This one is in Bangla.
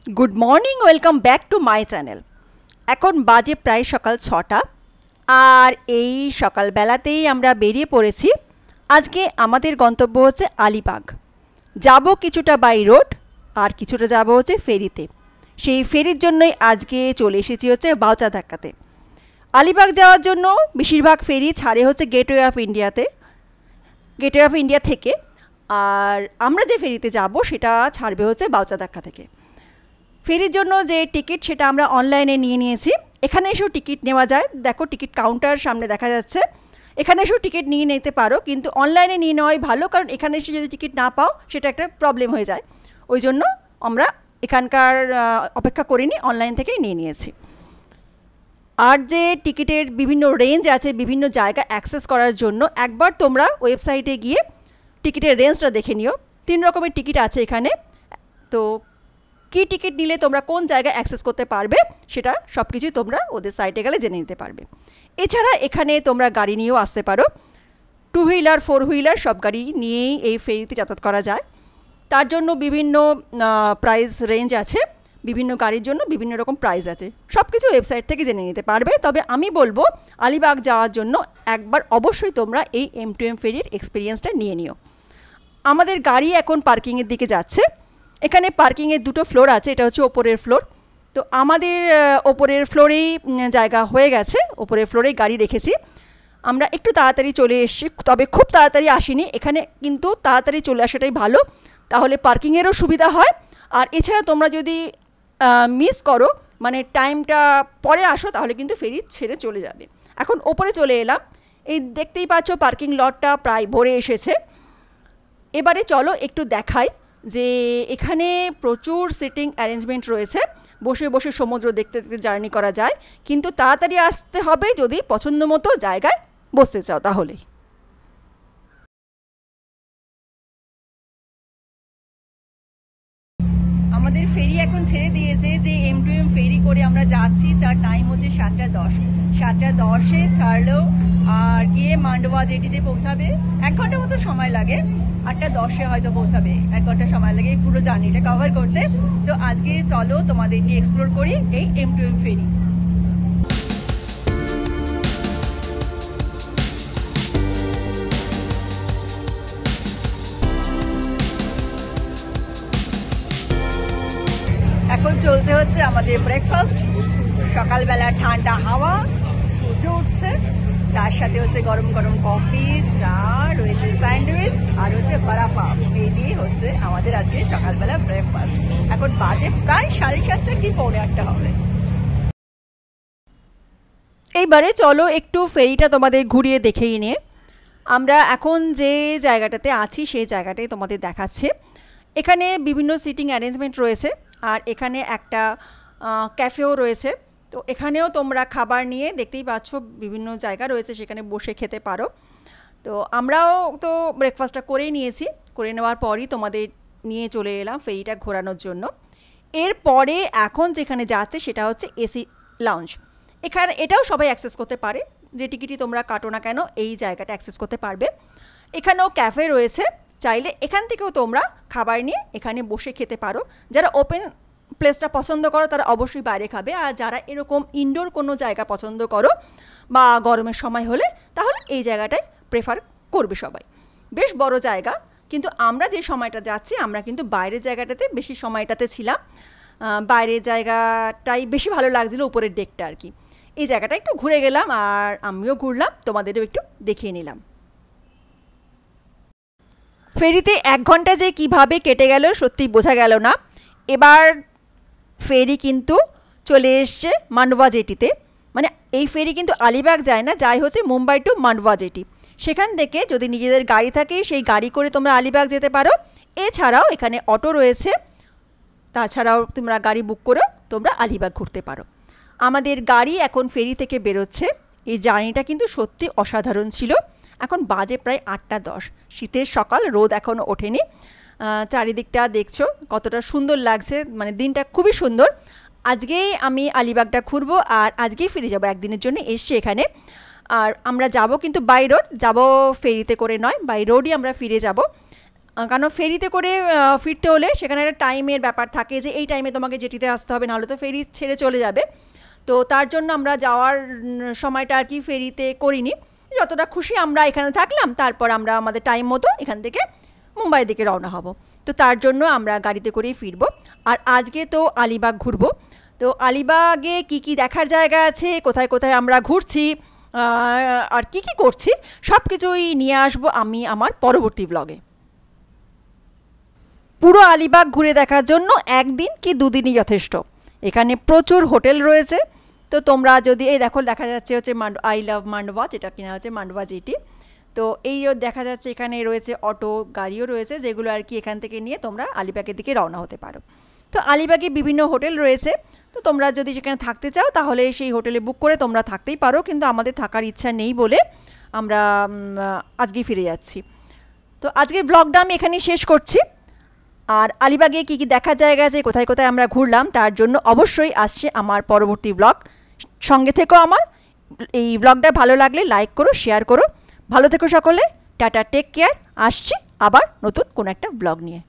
Good morning welcome back to my channel. এখন বাজে প্রায় সকাল ৬টা আর এই সকালবেলাতেই আমরা বেরিয়ে পড়েছি। আজকে আমাদের গন্তব্য হচ্ছে আলিবাগ। যাব কিছুটা বাই রোড আর কিছুটা যাব হচ্ছে ফেরিতে। সেই ফেরির জন্যই আজকে চলে এসেছি হচ্ছে বাউচাধাক্কাতে। আলিবাগ যাওয়ার জন্য বেশিরভাগ ফেরি ছাড়ে হচ্ছে গেটওয়ে অফ ইন্ডিয়াতে, গেটওয়ে অফ ইন্ডিয়া থেকে। আর আমরা যে ফেরিতে যাব সেটা ছাড়বে হচ্ছে বাউচাধাক্কা থেকে। ফেরির জন্য যে টিকিট সেটা আমরা অনলাইনে নিয়ে নিয়েছি। এখানে এসেও টিকিট নেওয়া যায়, দেখো টিকিট কাউন্টার সামনে দেখা যাচ্ছে। এখানে এসেও টিকিট নিয়ে নিতে পারো, কিন্তু অনলাইনে নিয়ে নেওয়াই ভালো, কারণ এখানে এসে যদি টিকিট না পাও সেটা একটা প্রবলেম হয়ে যায়। ওই জন্য আমরা এখানকার অপেক্ষা করিনি, অনলাইন থেকেই নিয়ে নিয়েছি। আর যে টিকিটের বিভিন্ন রেঞ্জ আছে, বিভিন্ন জায়গা অ্যাক্সেস করার জন্য একবার তোমরা ওয়েবসাইটে গিয়ে টিকিটের রেঞ্জটা দেখে নিও। 3 রকমের টিকিট আছে এখানে। তো কী টিকিট নিলে তোমরা কোন জায়গায় অ্যাক্সেস করতে পারবে সেটা সব কিছুই তোমরা ওদের সাইটে গেলে জেনে নিতে পারবে। এছাড়া এখানে তোমরা গাড়ি নিয়েও আসতে পারো, 2 হুইলার 4 হুইলার সব গাড়ি নিয়েই এই ফেরিতে যাতায়াত করা যায়। তার জন্য বিভিন্ন প্রাইস রেঞ্জ আছে, বিভিন্ন গাড়ির জন্য বিভিন্ন রকম প্রাইস আছে, সব কিছু ওয়েবসাইট থেকে জেনে নিতে পারবে। তবে আমি বলবো আলিবাগ যাওয়ার জন্য একবার অবশ্যই তোমরা এই M2M ফেরির এক্সপিরিয়েন্সটা নিয়ে নিও। আমাদের গাড়ি এখন পার্কিংয়ের দিকে যাচ্ছে। এখানে পার্কিংয়ের 2টো ফ্লোর আছে, এটা হচ্ছে ওপরের ফ্লোর। তো আমাদের ওপরের ফ্লোরেই জায়গা হয়ে গেছে, ওপরের ফ্লোরেই গাড়ি রেখেছি। আমরা একটু তাড়াতাড়ি চলে এসেছি, তবে খুব তাড়াতাড়ি আসিনি। এখানে কিন্তু তাড়াতাড়ি চলে আসাটাই ভালো, তাহলে পার্কিংয়েরও সুবিধা হয়। আর এছাড়া তোমরা যদি মিস করো, মানে টাইমটা পরে আসো, তাহলে কিন্তু ফেরি ছেড়ে চলে যাবে। এখন ওপরে চলে এলাম, এই দেখতেই পাচ্ছ পার্কিং লটটা প্রায় ভরে এসেছে। এবারে চলো একটু দেখাই যে এখানে প্রচুর সিটিং অ্যারেঞ্জমেন্ট রয়েছে, বসে বসে সমুদ্র দেখতে দেখতে জার্নি করা যায়, কিন্তু তাড়াতাড়ি আসতে হবে যদি পছন্দ মতো জায়গায় বসতে চাও তাহলেই। আমাদের ফেরি এখন ছেড়ে দিয়েছে। যে M2M ফেরি করে আমরা যাচ্ছি তার টাইম হচ্ছে 7:10। 7:10-এ ছাড়লো আর গিয়ে মান্ডোয়া জেটিতে পৌঁছাবে। 1 ঘন্টা মতো সময় লাগে, 8:10-এ হয়তো পৌঁছাবে। 1 ঘন্টা সময় লাগে পুরো জার্নিটা কভার করতে। তো আজকে চলো তোমাদের নিয়ে এক্সপ্লোর করি এই M2M ফেরি। এখন চলছে হচ্ছে আমাদের ব্রেকফাস্ট। সকালবেলা ঠান্ডা হাওয়া, সূর্য উঠছে, তার সাথে হচ্ছে গরম গরম কফি, চা, রয়েছে স্যান্ডউইচ আর হচ্ছে বড়া পাও। এই দিয়ে হচ্ছে আমাদের আজকে সকালবেলা ব্রেকফাস্ট। এখন বাজে প্রায় 7:30 কি 7:45 হবে। এইবারে চলো একটু ফেরিটা তোমাদের ঘুরিয়ে দেখেই নিয়ে। আমরা এখন যে জায়গাটাতে আছি সেই জায়গাটাই তোমাদের দেখাচ্ছে। এখানে বিভিন্ন সিটিং অ্যারেঞ্জমেন্ট রয়েছে, আর এখানে একটা ক্যাফেও রয়েছে। তো এখানেও তোমরা খাবার নিয়ে, দেখতেই পাচ্ছ বিভিন্ন জায়গা রয়েছে, সেখানে বসে খেতে পারো। তো আমরাও তো ব্রেকফাস্টটা করেই নিয়েছি, করে নেওয়ার পরই তোমাদের নিয়ে চলে এলাম ফেরিটা ঘোরানোর জন্য। এরপরে এখন যেখানে যাচ্ছে সেটা হচ্ছে এসি লাউঞ্জ। এখানে এটাও সবাই অ্যাক্সেস করতে পারে, যে টিকিটই তোমরা কাটো না কেন এই জায়গাটা অ্যাক্সেস করতে পারবে। এখানেও ক্যাফে রয়েছে, চাইলে এখান থেকেও তোমরা খাবার নিয়ে এখানে বসে খেতে পারো। যারা ওপেন প্লেসটা পছন্দ করো তারা অবশ্যই বাইরে খাবে, আর যারা এরকম ইনডোর কোনো জায়গা পছন্দ করো বা গরমের সময় হলে, তাহলে এই জায়গাটায় প্রেফার করবে সবাই। বেশ বড় জায়গা, কিন্তু আমরা যে সময়টা যাচ্ছি আমরা কিন্তু বাইরের জায়গাটাতে বেশি সময়টাতে ছিলাম। বাইরের জায়গাটাই বেশি ভালো লাগছিলো, উপরের ডেকটা আর কি। এই জায়গাটা একটু ঘুরে গেলাম, আর আমিও ঘুরলাম, তোমাদেরও একটু দেখিয়ে নিলাম। ফেরিতে 1 ঘন্টা যে কিভাবে কেটে গেল সত্যি বোঝা গেল না। এবার ফেরি কিন্তু চলে এসছে মান্ডোয়া জেটিতে। মানে এই ফেরি কিন্তু আলিবাগ যায় না, যায় হচ্ছে মুম্বাই টু মান্ডোয়া জেটি। সেখান থেকে যদি নিজেদের গাড়ি থাকে সেই গাড়ি করে তোমরা আলিবাগ যেতে পারো। এছাড়াও এখানে অটো রয়েছে, তাছাড়াও তোমরা গাড়ি বুক করেও তোমরা আলিবাগ ঘুরতে পারো। আমাদের গাড়ি এখন ফেরি থেকে বেরোচ্ছে। এই জার্নিটা কিন্তু সত্যি অসাধারণ ছিল। এখন বাজে প্রায় 8:10, শীতের সকাল, রোদ এখনও ওঠেনি। চারিদিকটা দেখছো কতটা সুন্দর লাগছে, মানে দিনটা খুবই সুন্দর। আজকেই আমি আলিবাগটা ঘুরবো আর আজকেই ফিরে যাবো, একদিনের জন্য এসছি এখানে। আর আমরা যাব কিন্তু বাই রোড যাব, ফেরিতে করে নয়, বাই রোডই আমরা ফিরে যাব। কারণ ফেরিতে করে ফিরতে হলে সেখানে একটা টাইমের ব্যাপার থাকে যে এই টাইমে তোমাকে জেটিতে আসতে হবে, নাহলে তো ফেরি ছেড়ে চলে যাবে। তো তার জন্য আমরা যাওয়ার সময়টা আর কি ফেরিতে করিনি, যতটা খুশি আমরা এখানে থাকলাম, তারপর আমরা আমাদের টাইম মতো এখান থেকে মুম্বাইয়ের দিকে রওনা হব। তো তার জন্য আমরা গাড়িতে করেই ফিরব। আর আজকে তো আলিবাগ ঘুরবো। তো আলিবাগে কি কি দেখার জায়গা আছে, কোথায় কোথায় আমরা ঘুরছি আর কি কি করছি, সব কিছুই নিয়ে আসবো আমি আমার পরবর্তী ব্লগে। পুরো আলিবাগ ঘুরে দেখার জন্য একদিন কি দুদিনই যথেষ্ট। এখানে প্রচুর হোটেল রয়েছে। তো তোমরা যদি এই দেখো, দেখা যাচ্ছে হচ্ছে আই লাভ মান্ডবা, যেটা কিনা হচ্ছে মান্ডবা জেটি। তো এই দেখা যাচ্ছে এখানে রয়েছে অটো গাড়িও রয়েছে, যেগুলো আর কি এখান থেকে নিয়ে তোমরা আলিবাগের দিকে রওনা হতে পারো। তো আলিবাগে বিভিন্ন হোটেল রয়েছে। তো তোমরা যদি সেখানে থাকতে চাও তাহলে সেই হোটেলে বুক করে তোমরা থাকতেই পারো, কিন্তু আমাদের থাকার ইচ্ছা নেই বলে আমরা আজকেই ফিরে যাচ্ছি। তো আজকের ব্লগটা আমি এখানেই শেষ করছি। আর আলিবাগে কী কী দেখার জায়গা আছে, কোথায় কোথায় আমরা ঘুরলাম, তার জন্য অবশ্যই আসছে আমার পরবর্তী ব্লগ। সঙ্গে থেকো আমার। এই ব্লগটা ভালো লাগলে লাইক করো, শেয়ার করো। ভালো থেকো সকলে। Tata, take care. আসছি আবার নতুন কোনো একটা ব্লগ নিয়ে।